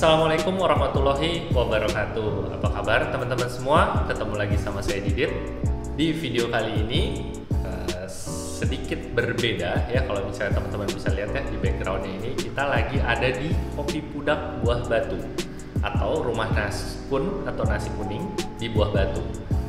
Assalamualaikum warahmatullahi wabarakatuh. Apa kabar teman-teman semua? Ketemu lagi sama saya Didit. Di video kali ini sedikit berbeda ya. Kalau misalnya teman-teman bisa lihat ya di backgroundnya ini, kita lagi ada di Kopi Pudak Buah Batu atau Rumah Nasi Kun atau Nasi Kuning di Buah Batu.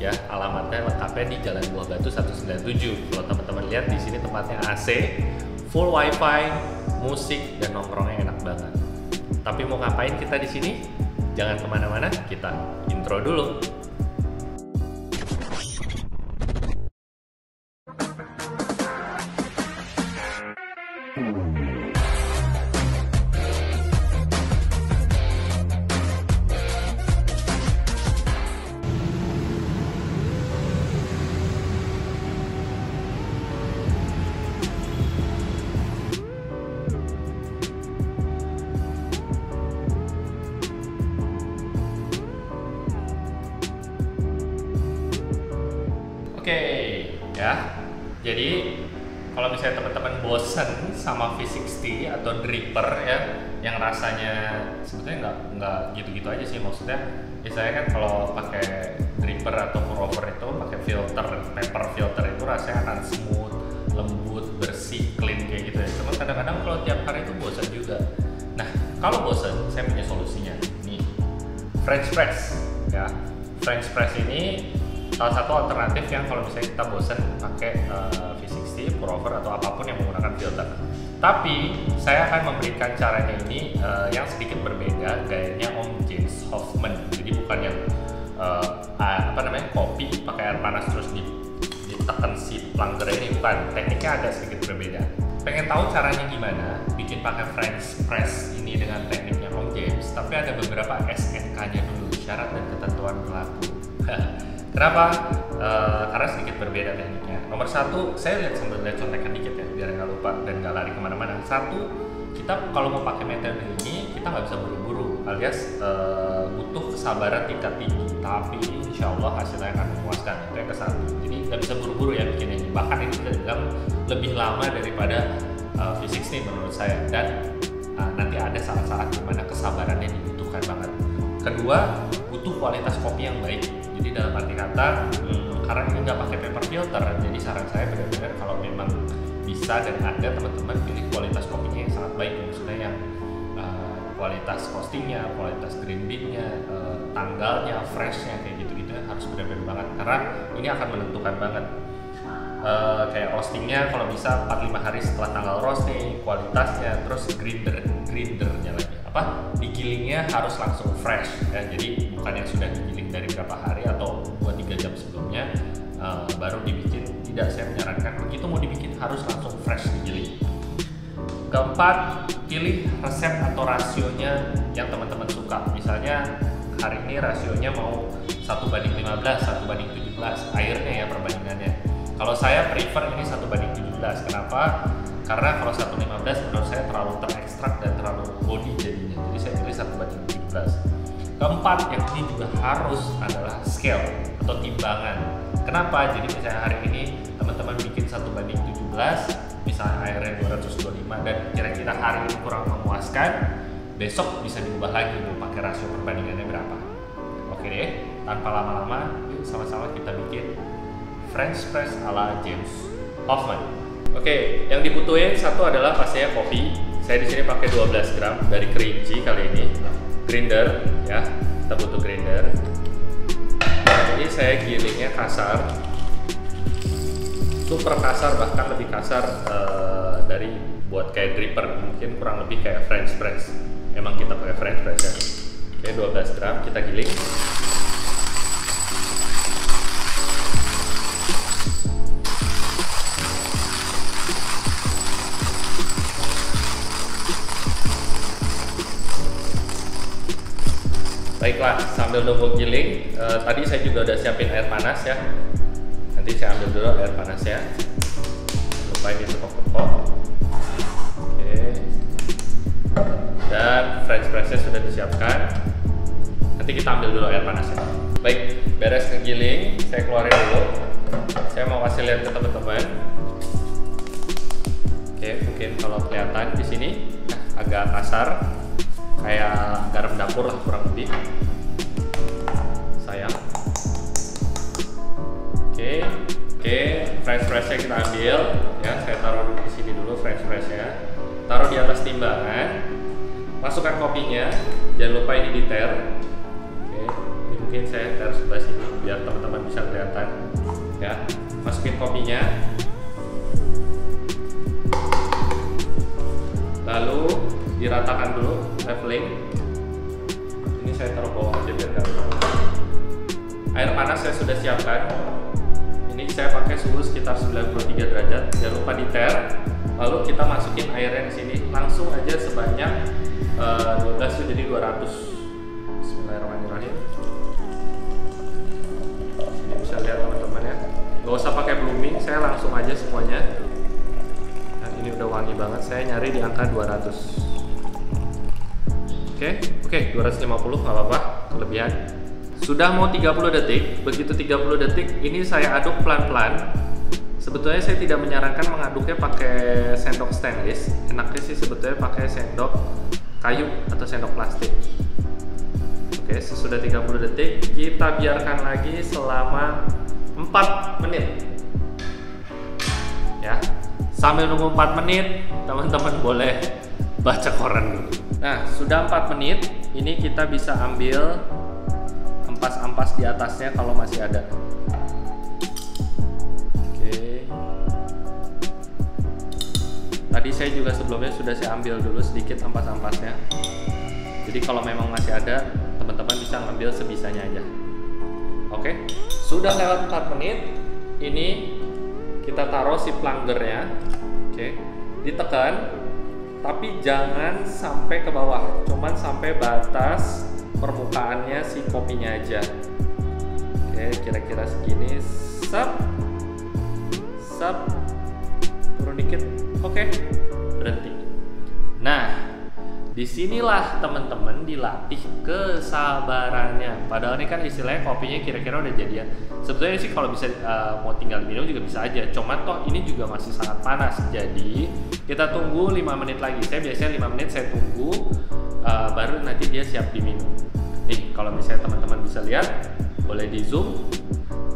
Ya, alamatnya lengkapnya di Jalan Buah Batu 197. Kalau teman-teman lihat di sini tempatnya AC, full wifi, musik dan nongkrongnya enak banget. Tapi mau ngapain kita di sini? Jangan kemana-mana, kita intro dulu. Oke, ya. Jadi kalau misalnya teman-teman bosen sama V60 atau dripper ya, yang rasanya sebetulnya nggak gitu-gitu aja sih, maksudnya. Biasanya kan kalau pakai dripper atau pour over itu pakai filter, paper filter itu rasanya akan smooth, lembut, bersih, clean kayak gitu ya. Cuma kadang-kadang kalau tiap hari itu bosan juga. Nah, kalau bosan, saya punya solusinya. Nih, French press ya. French press ini salah satu alternatif yang kalau misalnya kita bosan pakai V60, pour over atau apapun yang menggunakan filter. Tapi saya akan memberikan caranya ini yang sedikit berbeda, gayanya Om James Hoffman. Jadi bukan yang kopi pakai air panas terus ditekan si plunger ini, bukan. Tekniknya agak sedikit berbeda. Pengen tahu caranya gimana bikin pakai French press ini dengan tekniknya Om James? Tapi ada beberapa SNK-nya dulu, syarat dan ketentuan berlaku. Kenapa? Karena sedikit berbeda tekniknya. Nomor satu, saya sambil lihat contekan dikit ya, biar nggak lupa dan nggak lari kemana-mana. Satu, kita kalau mau pakai metode ini, kita nggak bisa buru-buru, alias butuh kesabaran tingkat tinggi. Tapi insya Allah hasilnya akan memuaskan. Itu yang ke satu. Jadi nggak bisa buru-buru ya bikin ini. Bahkan ini bisa dibilang lebih lama daripada V60 menurut saya. Dan nanti ada saat-saat dimana kesabarannya dibutuhkan banget. Kedua, butuh kualitas kopi yang baik. Jadi dalam arti kata, karena ini nggak pakai paper filter, jadi saran saya benar-benar kalau memang bisa dan ada, teman-teman pilih kualitas kopinya yang sangat baik. Maksudnya yang kualitas roastingnya, kualitas green bean-nya, tanggalnya, freshnya, kayak gitu-gitu harus benar-benar banget. Karena ini akan menentukan banget. Kayak roastingnya kalau bisa 4-5 hari setelah tanggal roasting, kualitasnya, terus grindernya lagi. Digilingnya harus langsung fresh ya, jadi bukan yang sudah digiling dari berapa hari atau 2-3 jam sebelumnya baru dibikin. Tidak, saya menyarankan begitu mau dibikin harus langsung fresh digiling. Keempat, pilih resep atau rasionya yang teman-teman suka. Misalnya hari ini rasionya mau 1:15, 1:17 airnya ya perbandingannya. Kalau saya prefer ini 1:17. Kenapa? Karena kalau 1:15 menurut saya terlalu terekstrak dan terlalu body jadinya. Jadi saya pilih 1:17. Keempat, yang ini juga harus adalah scale atau timbangan. Kenapa? Jadi misalnya hari ini teman-teman bikin 1:17, misalnya airnya 225 dan kira-kira hari ini kurang memuaskan, besok bisa diubah lagi mau pakai rasio perbandingannya berapa. Oke deh, tanpa lama-lama, yuk sama-sama kita bikin French press ala James Hoffman. Oke, yang dibutuhin satu adalah pastinya kopi. Saya di sini pakai 12 gram dari Kerinci kali ini. Grinder ya, kita butuh grinder. Jadi saya gilingnya kasar, super kasar, bahkan lebih kasar dari buat kayak dripper. Mungkin kurang lebih kayak French press. Emang kita pakai French press ya. Oke, 12 gram kita giling. Baiklah, sambil nunggu giling, tadi saya juga udah siapin air panas ya. Nanti saya ambil dulu air panasnya. Lupa ini tepok-tepok. Oke. Dan French press-nya sudah disiapkan. Nanti kita ambil dulu air panasnya. Baik, beres ngegiling, saya keluarin dulu. Saya mau kasih lihat ke teman-teman. Oke, mungkin kalau kelihatan di sini agak kasar. kayak garam dapur lah kurang lebih. Sayang. Oke, French pressnya kita ambil ya. Saya taruh di sini dulu French pressnya. Taruh di atas timbangan. Masukkan kopinya. Jangan lupa ini diter. Oke, ini mungkin saya taruh sebelah sini biar teman-teman bisa kelihatan. Ya, masukin kopinya. Lalu diratakan dulu, leveling. Ini saya taruh bawah aja biar gampang. Air panas saya sudah siapkan. Ini saya pakai suhu sekitar 93 derajat. Jangan lupa diter. Lalu kita masukin airnya di sini. Langsung aja sebanyak 12 itu jadi 200. Bismillahirrahmanirrahim. Ini bisa lihat teman-teman ya. Gak usah pakai blooming, saya langsung aja semuanya. Nah, ini udah wangi banget. Saya nyari di angka 200. Oke, 250 nggak apa-apa, kelebihan. Sudah mau 30 detik, begitu 30 detik ini saya aduk pelan-pelan. Sebetulnya saya tidak menyarankan mengaduknya pakai sendok stainless. Enaknya sih sebetulnya pakai sendok kayu atau sendok plastik. Oke, sesudah 30 detik kita biarkan lagi selama 4 menit. Ya. Sambil nunggu 4 menit, teman-teman boleh baca koran dulu. Nah, sudah 4 menit, ini kita bisa ambil ampas-ampas di atasnya kalau masih ada. Oke. Tadi saya juga sebelumnya sudah saya ambil dulu sedikit ampas-ampasnya. Jadi kalau memang masih ada, teman-teman bisa ngambil sebisanya aja. Oke. Sudah lewat 4 menit, ini kita taruh si plungernya. Oke. Ditekan, tapi jangan sampai ke bawah, cuman sampai batas permukaannya si kopinya aja. Oke, kira-kira segini. Sap, turun dikit. Oke, berhenti. Nah, disinilah teman-teman dilatih kesabarannya. Padahal ini kan istilahnya kopinya kira-kira udah jadian. Sebetulnya sih kalau bisa mau tinggal minum juga bisa aja. Cuma toh ini juga masih sangat panas. Jadi kita tunggu 5 menit lagi. Saya biasanya 5 menit saya tunggu, baru nanti dia siap diminum. Nih, kalau misalnya teman-teman bisa lihat, boleh di zoom.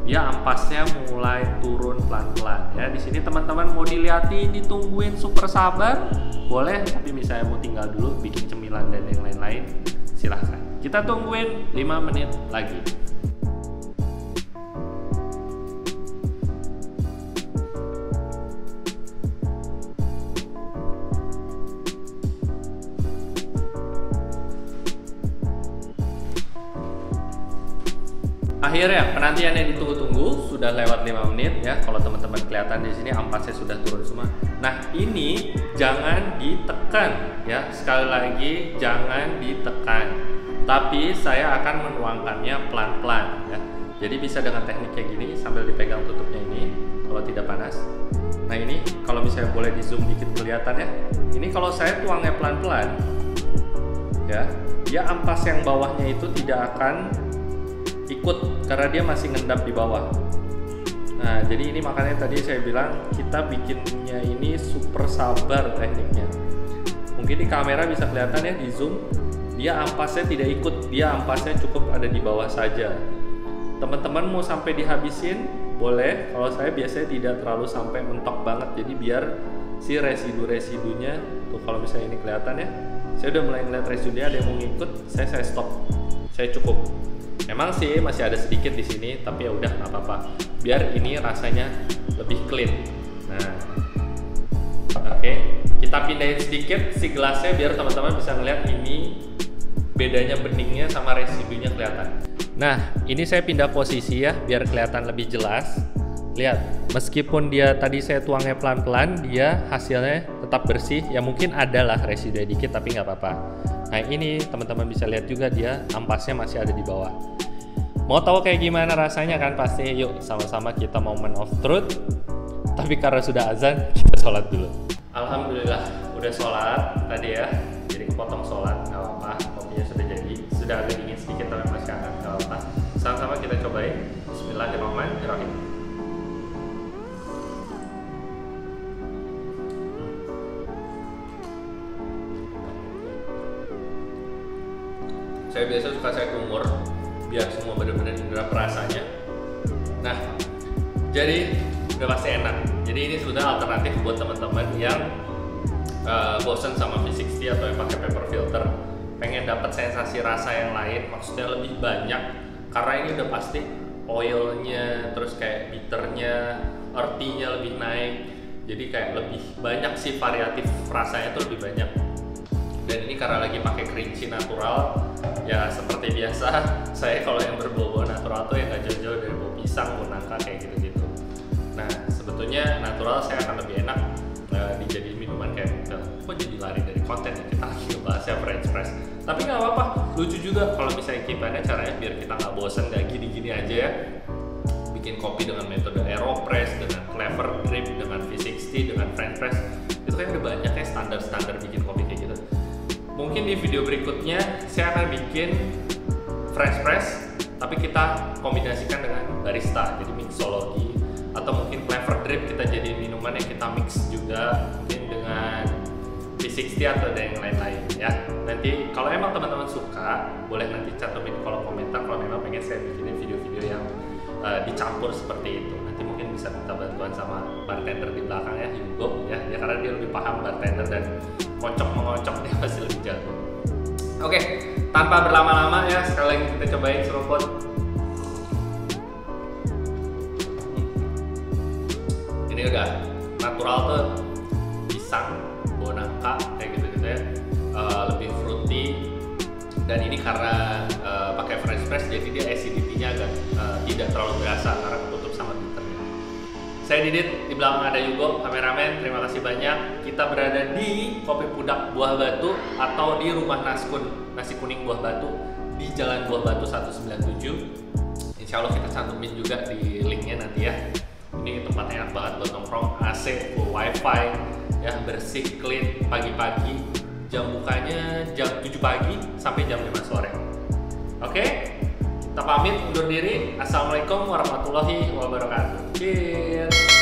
Dia ampasnya mulai turun pelan-pelan ya. Di sini teman-teman mau dilihatin, ditungguin super sabar, boleh. Tapi misalnya mau tinggal dulu bikin cemilan dan yang lain-lain, silahkan. Kita tungguin 5 menit lagi. Akhirnya penantian yang ditunggu-tunggu sudah lewat 5 menit ya. Kalau teman-teman kelihatan di sini ampasnya sudah turun semua. Nah, ini jangan ditekan ya. Sekali lagi jangan ditekan. Tapi saya akan menuangkannya pelan-pelan ya. Jadi bisa dengan teknik kayak gini sambil dipegang tutupnya ini kalau tidak panas. Nah, ini kalau misalnya boleh di zoom dikit kelihatan ya. Ini kalau saya tuangnya pelan-pelan ya, dia ampas yang bawahnya itu tidak akan ikut karena dia masih ngendap di bawah. Nah, jadi ini makanya tadi saya bilang kita bikinnya ini super sabar tekniknya. Mungkin di kamera bisa kelihatan ya, di zoom dia ampasnya tidak ikut, dia ampasnya cukup ada di bawah saja. Teman-teman mau sampai dihabisin boleh, kalau saya biasanya tidak terlalu sampai mentok banget, jadi biar si residu-residunya tuh, kalau misalnya ini kelihatan ya, saya udah mulai ngeliat residunya ada yang mau ngikut, saya stop, saya cukup. Emang sih masih ada sedikit di sini, tapi ya udah nggak apa-apa. Biar ini rasanya lebih clean. Nah, oke, kita pindahin sedikit si gelasnya biar teman-teman bisa ngeliat ini bedanya beningnya sama residunya kelihatan. Nah, ini saya pindah posisi ya biar kelihatan lebih jelas. Lihat, meskipun dia tadi saya tuangnya pelan-pelan, dia hasilnya tetap bersih. Ya mungkin ada lah residu dikit, tapi nggak apa-apa. Nah, ini teman-teman bisa lihat juga dia ampasnya masih ada di bawah. Mau tahu kayak gimana rasanya kan? Pasti yuk sama-sama kita moment of truth. Tapi karena sudah azan, kita sholat dulu. Alhamdulillah udah sholat tadi ya. Jadi kepotong sholat, nggak apa-apa. Kopinya sudah jadi, sudah agak dingin sedikit tapi masih hangat, nggak apa-apa. Sama-sama kita cobain. Bismillahirrahmanirrahim. Saya biasa suka saya kumur biar semua benar-benar indera perasanya. Nah, jadi udah pasti enak. Jadi ini sudah alternatif buat teman-teman yang bosen sama V60 atau yang pakai paper filter, pengen dapat sensasi rasa yang lain, maksudnya lebih banyak, karena ini udah pasti oilnya, terus kayak bitternya, earthy-nya lebih naik. Jadi kayak lebih banyak sih, variatif rasanya tuh lebih banyak. Dan ini karena lagi pakai kerinci natural, ya seperti biasa saya kalau yang berbau natural tuh yang gak jauh-jauh dari bau pisang, bau nangka kayak gitu-gitu. Nah sebetulnya natural saya akan lebih enak dijadiin minuman kayak mocktail. Kok jadi lari dari konten ya, kita lagi ngebahas ya French press. Tapi nggak apa-apa, lucu juga kalau misalnya gimana caranya biar kita nggak bosen, nggak gini-gini aja ya. Bikin kopi dengan metode aeropress, dengan clever drip, dengan V60, dengan French press. Itu kan udah banyak ya standar-standar bikin kopi kayak gitu. Mungkin di video berikutnya saya akan bikin French press, tapi kita kombinasikan dengan barista, jadi mixology, atau mungkin clever drip kita jadi minuman yang kita mix juga, mungkin dengan V60 atau ada yang lain-lain ya. Nanti kalau emang teman-teman suka, boleh nanti cantumin di kolom komentar kalau memang pengen saya bikinin video-video yang dicampur seperti itu. Nanti mungkin bisa minta bantuan sama bartender di belakang ya, Hugo ya, karena dia lebih paham bartender dan kocok-mengocok, dia pasti lebih jago. Oke, tanpa berlama-lama ya, sekali lagi kita cobain seruput. Ini udah natural tuh, pisang, bau nangka kayak gitu-gitu ya, lebih fruity. Dan ini karena pakai French press, jadi dia acidity-nya agak tidak terlalu berasa karena ketutup sama bitternya. Saya Didit, di belakang ada Hugo, kameramen. Terima kasih banyak. Kita berada di Kopi Pudak Buah Batu atau di Rumah Naskun Nasi Kuning Buah Batu di Jalan Buah Batu 197. Insya Allah kita cantumin juga di linknya nanti ya. Ini tempatnya enak banget buat nongkrong, AC, full wifi, ya bersih, clean, pagi-pagi. Jam bukanya jam 7 pagi sampai jam 5 sore. Oke, kita pamit undur diri. Assalamualaikum warahmatullahi wabarakatuh. Cheers.